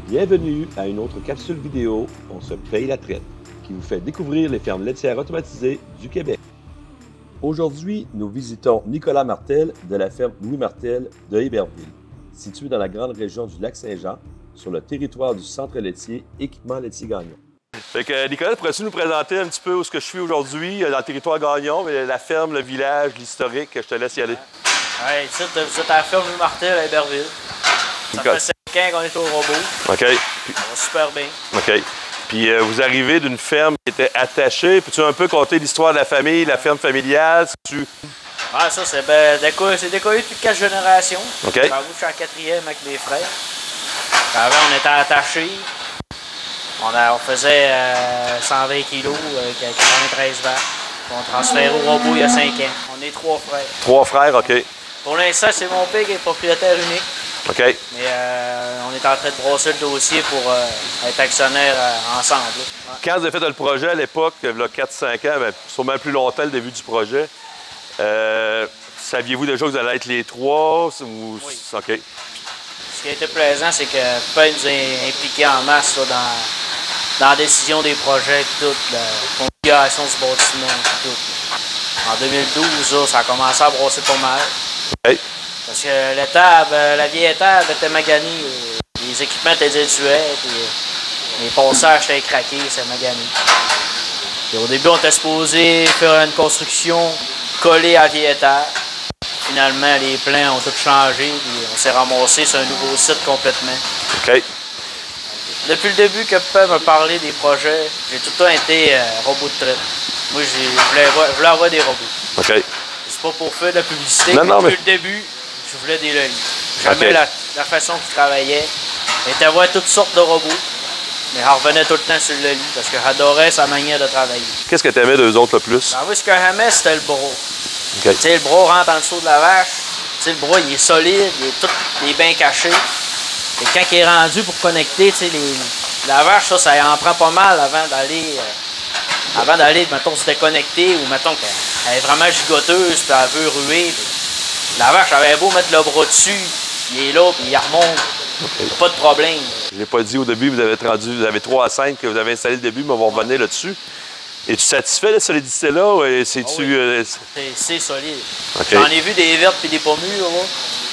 Bienvenue à une autre capsule vidéo On se paye la traite, qui vous fait découvrir les fermes laitières automatisées du Québec. Aujourd'hui, nous visitons Nicolas Martel de la ferme Louis Martel de Héberville, située dans la grande région du Lac-Saint-Jean, sur le territoire du centre laitier Équipement laitier Gagnon. Fait que, Nicolas, pourrais-tu nous présenter un petit peu où ce que je suis aujourd'hui, dans le territoire Gagnon, la ferme, le village, l'historique, je te laisse y aller. Oui, ici, vous êtes à la ferme Louis Martel à Héberville. Ça fait 5 ans qu'on est au robot. OK. Ça va super bien. OK. Puis vous arrivez d'une ferme qui était attachée. Peux-tu un peu conter l'histoire de la famille, la ferme familiale? Ah, ça, c'est décollé depuis 4 générations. OK. J'avoue, je suis en 4e avec mes frères. Avant, on était attachés. On faisait 120 kilos avec 93 vaches. On transférait au robot il y a 5 ans. On est 3 frères. 3 frères, OK. Pour l'instant, c'est mon père qui est propriétaire unique. OK. Mais on est en train de brosser le dossier pour être actionnaire ensemble. Ouais. Quand vous avez fait le projet à l'époque, il y a 4-5 ans, bien, sûrement plus longtemps le début du projet, saviez-vous déjà que vous allez être les 3? Ou... Oui. OK. Ce qui a été plaisant, c'est que Pépin nous a impliqués en masse là, dans la décision des projets, tout, la configuration du bâtiment, tout. En 2012, là, ça a commencé à brosser pas mal. OK. Parce que la vieille étable était maganée, les équipements étaient désuets, puis les passages étaient craqués, c'est magané. Puis au début, on était supposé faire une construction collée à la vieille étable. Finalement, les plans ont tout changé, puis on s'est ramassé sur un nouveau site complètement. OK. Depuis le début que Pépin m'a parlé des projets, j'ai tout le temps été robot de traite. Moi, je voulais avoir des robots. OK. C'est pas pour faire de la publicité, non, mais non, depuis le début, je voulais des lolis. J'aimais la façon qu'ils travaillaient. J'étais voir toutes sortes de robots, mais je revenais tout le temps sur le lit parce que j'adorais sa manière de travailler. Qu'est-ce que tu aimais d'eux autres le plus? Ben, oui, ce que j'aimais, c'était le bras. Okay. Tu sais, le bras rentre en dessous de la vache. Tu sais, le bras, il est solide, il est bien caché. Et quand il est rendu pour connecter, tu sais, la vache, ça en prend pas mal avant d'aller, mettons, se déconnecter ou, mettons, qu'elle est vraiment gigoteuse puis elle veut ruer. La vache, elle avait beau mettre le bras dessus, il est là, puis il remonte. Okay. Pas de problème. Je ne l'ai pas dit au début, vous avez 3 à 5 que vous avez installé le début, mais on va revenir là-dessus. Es-tu satisfait de cette solidité-là? Oui. C'est solide. Okay. J'en ai vu des vertes et des pommures,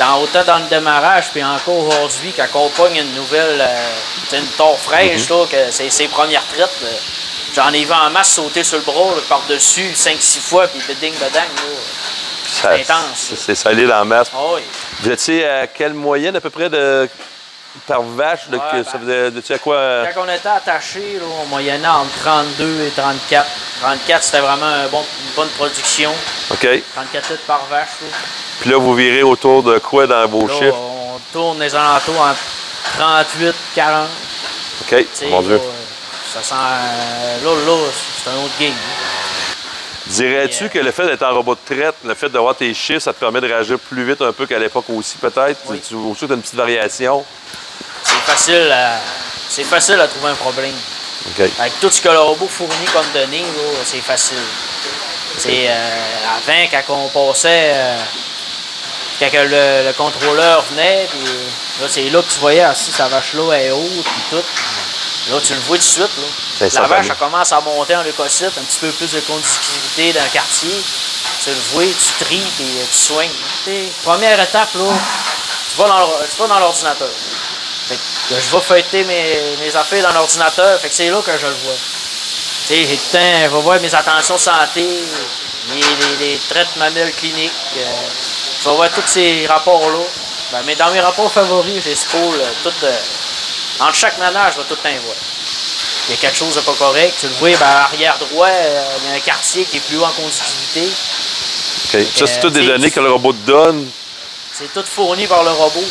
autant dans le démarrage, puis encore aujourd'hui, quand on pogne une nouvelle, une tore fraîche, là, que c'est ses premières traites, j'en ai vu en masse sauter sur le bras, par-dessus, 5-6 fois, puis ding-bedang. C'est intense. C'est solide en masse. Oh, oui. Vous étiez à quelle moyenne à peu près par vache? Ça faisait à quoi? Quand on était attaché, là, on moyennait entre 32 et 34. 34, c'était vraiment une bonne production. OK. 34 litres par vache. Là. Puis là, vous virez autour de quoi dans vos chiffres? On tourne les alentours entre 38, 40. OK, mon Dieu. Ça sent... Là, c'est un autre game. Dirais-tu que le fait d'être en robot de traite, le fait d'avoir tes chiffres, ça te permet de réagir plus vite un peu qu'à l'époque aussi, peut-être? Oui. Tu as une petite variation? C'est facile à trouver un problème. Okay. Avec tout ce que le robot fournit comme données, c'est facile. Avant, quand on passait, quand le contrôleur venait, puis là, c'est là que tu voyais si sa vache-là est haute, puis tout. Là, tu le vois tout de suite. Là. La vache, elle commence à monter en leucocyte, un petit peu plus de conductivité dans le quartier. Tu le vois, tu tries, puis tu soignes. Première étape, là, tu vas dans l'ordinateur. Je vais feuilleter mes affaires dans l'ordinateur, fait que c'est là que je le vois. J'ai le temps, je vais voir mes attentions santé, les traites mamelles cliniques. Je vais voir tous ces rapports-là. Mais dans mes rapports favoris, j'ai scroll tout. Entre chaque ménage, je vais tout le temps voir. Il y a quelque chose de pas correct. Tu le vois, arrière droit, il y a un quartier qui est plus haut en conductivité. OK. Ça, c'est toutes des données que le robot te donne? C'est tout fourni par le robot.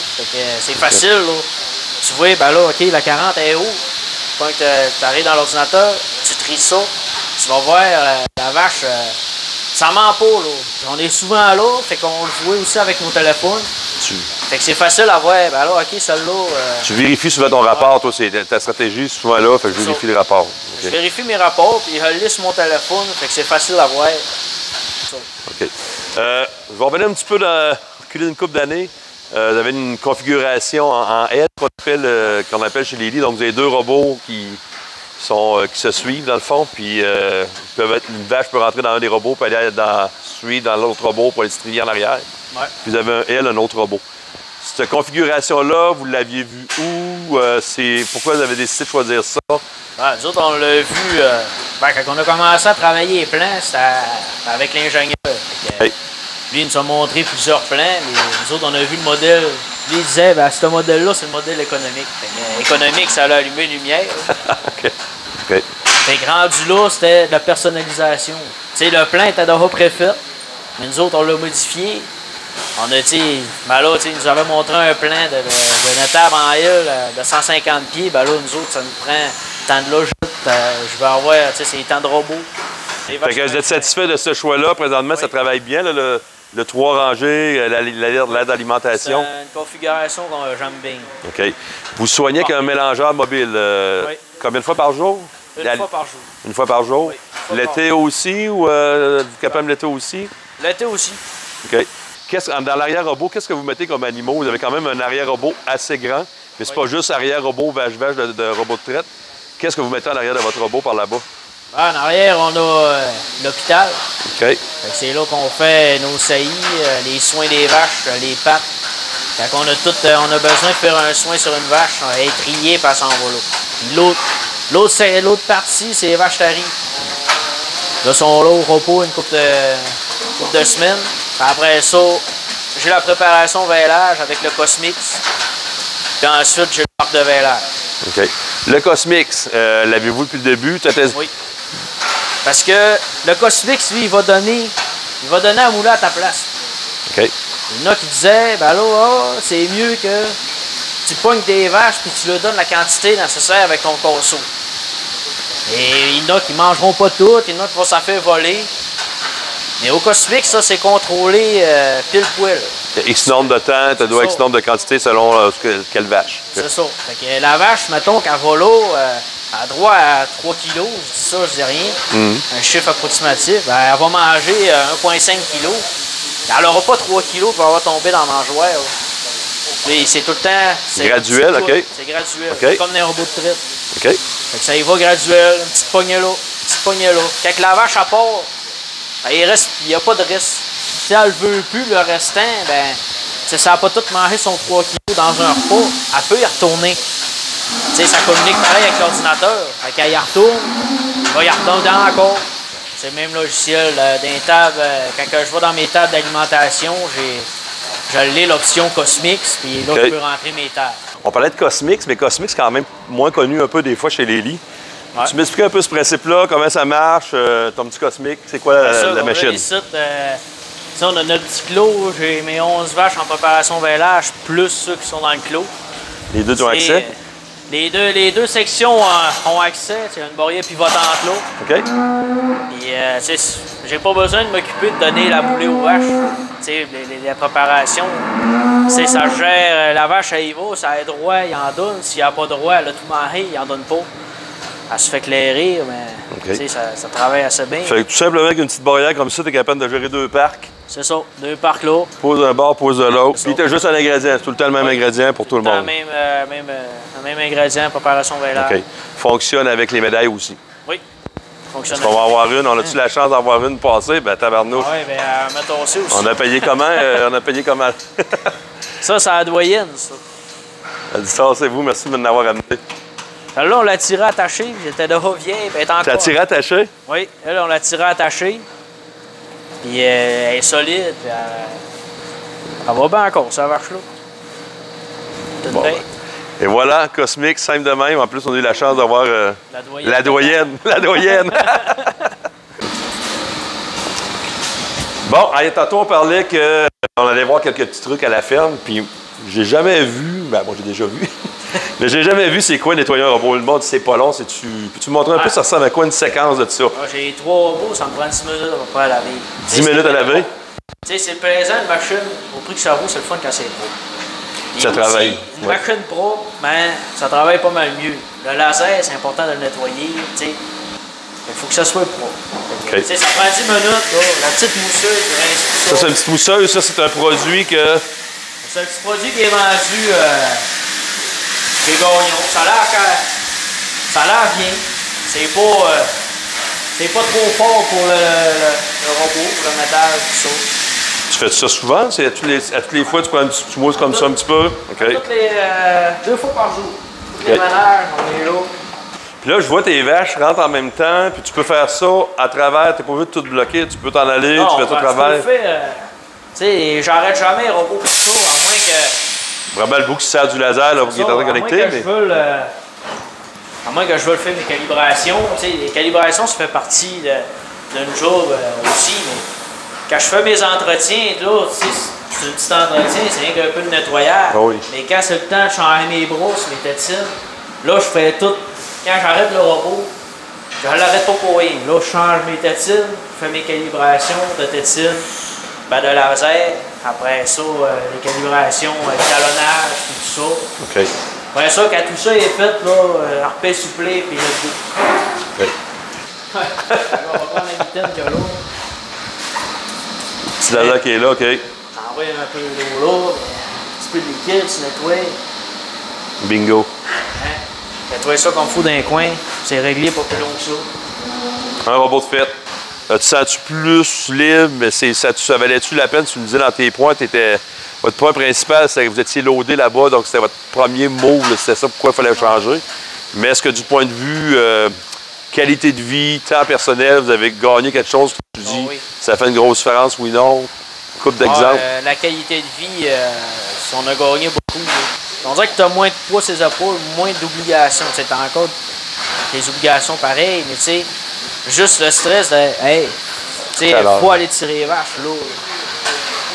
C'est facile, là. Tu vois, là, OK, la 40 est haut. Quand tu arrives dans l'ordinateur, tu tries ça. Tu vas voir la vache, ça ment pas, là. On est souvent là, fait qu'on le voit aussi avec nos téléphones. Fait que c'est facile à voir. Là, OK, celle-là... Tu vérifies souvent ton rapport, toi, c'est ta stratégie souvent là, fait que je vérifie le rapport. Okay. Je vérifie mes rapports, puis je le lis sur mon téléphone, fait que c'est facile à voir. OK. Je vais revenir un petit peu reculer une couple d'années. vous avez une configuration en L qu'on appelle chez Lely. Donc, vous avez deux robots qui se suivent dans le fond. Puis, une vache peut rentrer dans un des robots, puis aller suivre dans l'autre robot pour aller se trier en arrière. Ouais. Puis, vous avez un L, un autre robot. Cette configuration-là, vous l'aviez vue où? Pourquoi vous avez décidé de choisir ça? Ouais, nous autres, on l'a vu quand on a commencé à travailler les plans, c'était avec l'ingénieur. Hey. Lui, il nous a montré plusieurs plans, mais nous autres, on a vu le modèle. Lui, il disait, ce modèle-là, c'est le modèle économique. Économique, ça a allumé une lumière. OK. Fait que rendu là, c'était de la personnalisation. T'sais, le plan était déjà préfait, mais nous autres, on l'a modifié. On a, là, il nous avait montré un plan d'une table en L de 150 pieds. Ben là, nous autres, ça nous prend tant de logique. Je vais avoir, c'est tant de robots. Fait que vous êtes satisfait de ce choix-là. Présentement, oui. Ça travaille bien, là, le 3 rangées, l'aide d'alimentation. C'est une configuration que j'aime bien. OK. Vous soignez avec un mélangeur mobile. Oui. Combien de fois par jour? Une fois par jour. Une fois par jour? Oui. L'été aussi ou vous êtes capable l'été aussi? L'été aussi. OK. Dans l'arrière-robot, qu'est-ce que vous mettez comme animaux? Vous avez quand même un arrière-robot assez grand, mais c'est pas juste arrière-robot, vache-vache de robot de traite. Qu'est-ce que vous mettez en arrière de votre robot par là-bas? En arrière, on a l'hôpital. OK. C'est là qu'on fait nos saillies, les soins des vaches, les pattes. Quand on a besoin de faire un soin sur une vache, elle est triée et elle s'en va là. L'autre partie, c'est les vaches taries. Là, sont là au repos une couple de semaines. Après ça, j'ai la préparation vêlage avec le Cosmix. Puis ensuite, j'ai le parc de vêlage. OK. Le Cosmix, l'avez-vous depuis le début? Oui. Parce que le Cosmix, lui, il va donner à mouler à ta place. OK. Il y en a qui disaient, c'est mieux que tu pognes des vaches puis tu leur donnes la quantité nécessaire avec ton corso. Et il y en a qui ne mangeront pas toutes, il y en a qui vont s'en faire voler. Mais au Cosmix, ça, c'est contrôlé pile poil. X nombre de temps, tu dois X nombre de quantité selon quelle vache. C'est ça. Fait que la vache, mettons qu'elle va là, elle a droit à 3 kilos, je dis ça, je dis rien. Un chiffre approximatif. Ben, elle va manger 1,5 kg. Elle n'aura pas 3 kilos pour avoir tombé dans la mangeoire. Mais c'est tout le temps. C'est graduel, OK. C'est graduel. Okay. Comme dans un robot de traite. OK. Fait que ça y va graduel, une petite poignée là, une petite poignée là. Quand la vache à part, ben, il n'y a pas de reste. Si elle ne veut plus le restant, ben, ça n'a pas tout mangé son 3 kg dans un repas, elle peut y retourner. T'sais, ça communique pareil avec l'ordinateur. Fait qu'elle y retourne, il va y retourner encore. C'est le même logiciel d'un table. Quand je vais dans mes tables d'alimentation, j'ai l'option Cosmix, puis là, je peux rentrer mes tables. On parlait de Cosmix, mais Cosmix, quand même moins connu un peu des fois chez Lely. Ouais. Tu m'expliques un peu ce principe-là, comment ça marche, ton petit Cosmix, c'est quoi la machine? On a notre petit clos, j'ai mes 11 vaches en préparation vêlage, plus ceux qui sont dans le clos. Les deux ont accès? Les deux sections ont accès, c'est une barrière pivotante là. OK. Et j'ai pas besoin de m'occuper de donner la boulée aux vaches. La préparation, ça gère, la vache elle y va, ça a droit, il en donne. S'il n'y a pas droit, elle a tout mangé, il en donne pas. Elle se fait éclairer, mais ça travaille assez bien. Fait que tout simplement avec une petite barrière comme ça, tu es capable de gérer deux parcs. C'est ça, deux parcs là. Pose d'un bord, pose de l'autre. Puis tu as juste un ingrédient, c'est tout le temps le même ingrédient pour tout le monde. Le même ingrédient, préparation vêlage. OK. Fonctionne avec les médailles aussi. Oui. Est-ce qu'on va avoir une? On a-tu la chance d'avoir une passée? Ben tabarnouche. Oui, bien, mettons aussi. On a payé comment? On a payé comment? Ça, c'est à la doyenne, ça. Elle dit ça, c'est vous, merci de m'avoir amené. Là, on l'a tiré attaché, j'étais déjà vieille, puis elle est encore. Tu l'as tiré attaché? Oui, là, on l'a tiré attaché. Puis elle est solide, puis elle va bien encore, ça vache là. Tout bon, et voilà, Cosmix, simple de même. En plus, on a eu la chance d'avoir la doyenne. La doyenne! Bon, tantôt, on parlait qu'on allait voir quelques petits trucs à la ferme, puis j'ai jamais vu, ben moi j'ai déjà vu, mais j'ai jamais vu c'est quoi nettoyer un robot. Le monde, c'est pas long, peux-tu me montrer un peu ça ressemble à quoi une séquence de ça? J'ai 3 robots, ça me prend 10 minutes à peu près à laver. 10 minutes à laver? Tu sais, c'est plaisant, une machine, au prix que ça vaut, c'est le fun quand c'est propre. Ça travaille. Une machine propre, ben, ça travaille pas mal mieux. Le laser, c'est important de le nettoyer, tu sais. Il faut que ça soit propre. Okay. Ça prend 10 minutes, là, la petite mousseuse. Ça, c'est une petite mousseuse. Ça, c'est un produit que C'est un petit produit qui est vendu chez Gagnon. Ça a l'air bien. C'est pas trop fort pour le robot, pour le métal, tout ça. Tu fais ça souvent? C'est à toutes les fois, tu mousses comme ça un petit peu? Okay. Toutes les 2 fois par jour. Toutes les ménages, on est là. Puis là, je vois tes vaches rentrent en même temps, puis tu peux faire ça à travers, t'es pas obligé de tout bloquer, tu peux t'en aller, non, tu fais ça à travers. Tu sais, j'arrête jamais les robots pour ça, à moins que... Vraiment le bout qui sert du laser, là, qui est en train de connecter. À moins que je veuille faire mes calibrations. Tu sais, les calibrations, ça fait partie d'une job aussi, mais quand je fais mes entretiens, là, tu sais, c'est un petit entretien, c'est rien qu'un peu de nettoyage. Oh oui. Mais quand c'est le temps de changer mes brosses, mes tétines, là, je fais tout. Quand j'arrête le robot, je ne l'arrête pas pour rien. Là, je change mes tétines, je fais mes calibrations de tétines, de laser. Après ça, les calibrations, talonnage, tout ça. OK. Après ça, quand tout ça est fait, là, repais souplé, puis let's go. OK. On va prendre la mitaine qu'il y a là. C'est laser qui est là, OK. T'envoies un peu d'eau là, un petit peu de liquide, tu nettoies. Bingo. Hein? Nettoie ça comme il faut dans un coin, c'est réglé pas plus long que ça. Un robot de fête. Tu sens-tu plus libre, mais ça valait-tu la peine? Tu me disais dans tes points, votre point principal, c'est que vous étiez loadé là-bas, donc c'était votre premier move, c'était ça pourquoi il fallait changer. Mais est-ce que du point de vue qualité de vie, temps personnel, vous avez gagné quelque chose que tu dis, oui. Ça fait une grosse différence, oui, non? Coupe d'exemples. La qualité de vie, on a gagné beaucoup. Là. On dirait que tu as moins de poids sur les épaules, moins d'obligations. Tu as encore des obligations pareilles, mais tu sais, juste le stress de, hey, tu sais, faut aller tirer les vaches, là.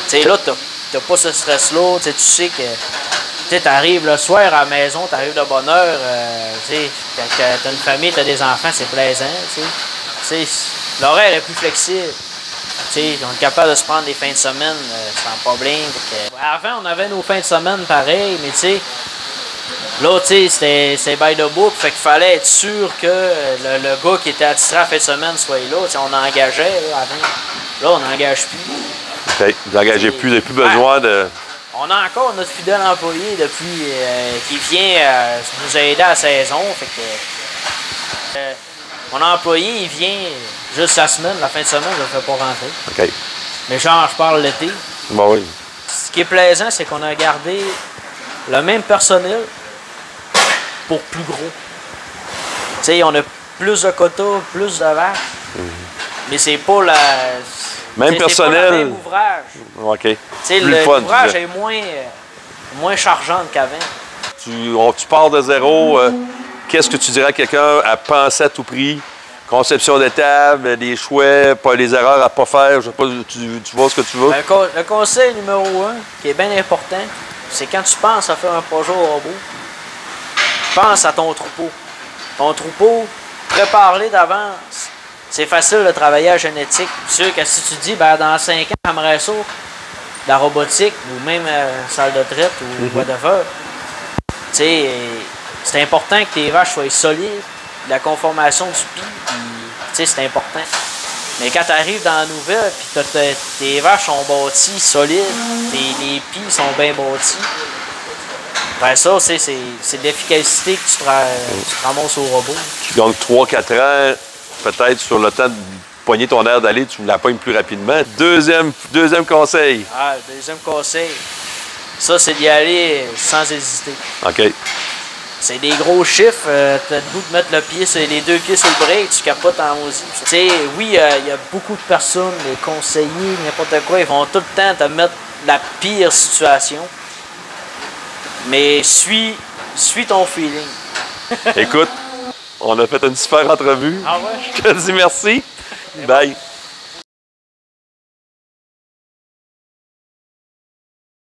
Tu sais, là, t'as pas ce stress-là, tu sais que, tu arrives le soir à la maison, tu arrives de bonne heure, tu sais, quand t'as une famille, t'as des enfants, c'est plaisant, tu sais. L'horaire est plus flexible. Tu sais, on est capable de se prendre des fins de semaine sans problème. Avant, on avait nos fins de semaine pareil, mais tu sais, là, tu sais, c'était by the book, fait qu'il fallait être sûr que le gars qui était attitré à la fin de semaine soit là. Tu sais, on engageait, là, avant. Là, on n'engage plus. OK. Vous n'engagez plus, vous n'avez plus besoin de... On a encore notre fidèle employé depuis qui vient nous aider à la saison. Fait que mon employé, il vient juste la semaine, la fin de semaine, je ne le fais pas rentrer. OK. Mais genre, je parle l'été. Bon, oui. Ce qui est plaisant, c'est qu'on a gardé le même personnel pour plus gros. Tu sais, on a plus de quotas, plus de vaches, mais c'est pas la... Même personnel. C'est pas le même ouvrage. OK. Tu sais, l'ouvrage est moins chargeant qu'avant. Tu pars de zéro. Qu'est-ce que tu dirais à quelqu'un à penser à tout prix? Conception de table, des choix, pas les erreurs à pas faire. Je sais pas, tu vois ce que tu veux? Le conseil numéro 1, qui est bien important, c'est quand tu penses à faire un projet au robot, pense à ton troupeau. Ton troupeau, prépare-les d'avance. C'est facile de travailler à génétique. C'est sûr que si tu dis, ben, dans 5 ans, j'aimerais ça, la robotique, ou même salle de traite, ou whatever, tu sais, c'est important que tes vaches soient solides, la conformation du pis, tu sais, c'est important. Mais quand tu arrives dans la nouvelle, puis tes vaches sont bâties solides, les pis sont bien bâtis, ben ça, c'est de l'efficacité que tu ramasses au robot. Tu gagnes 3-4 ans, peut-être sur le temps de pogner ton air d'aller, tu la pognes plus rapidement. Deuxième conseil. Deuxième conseil, ça, c'est d'y aller sans hésiter. OK. C'est des gros chiffres, t'as le goût de mettre les 2 pieds sur le break, tu capotes en aussi. Tu sais, oui, il y a beaucoup de personnes, les conseillers, n'importe quoi, ils vont tout le temps te mettre la pire situation. Mais suis ton feeling. Écoute, on a fait une super entrevue. Ah ouais? Je te dis merci. Bye.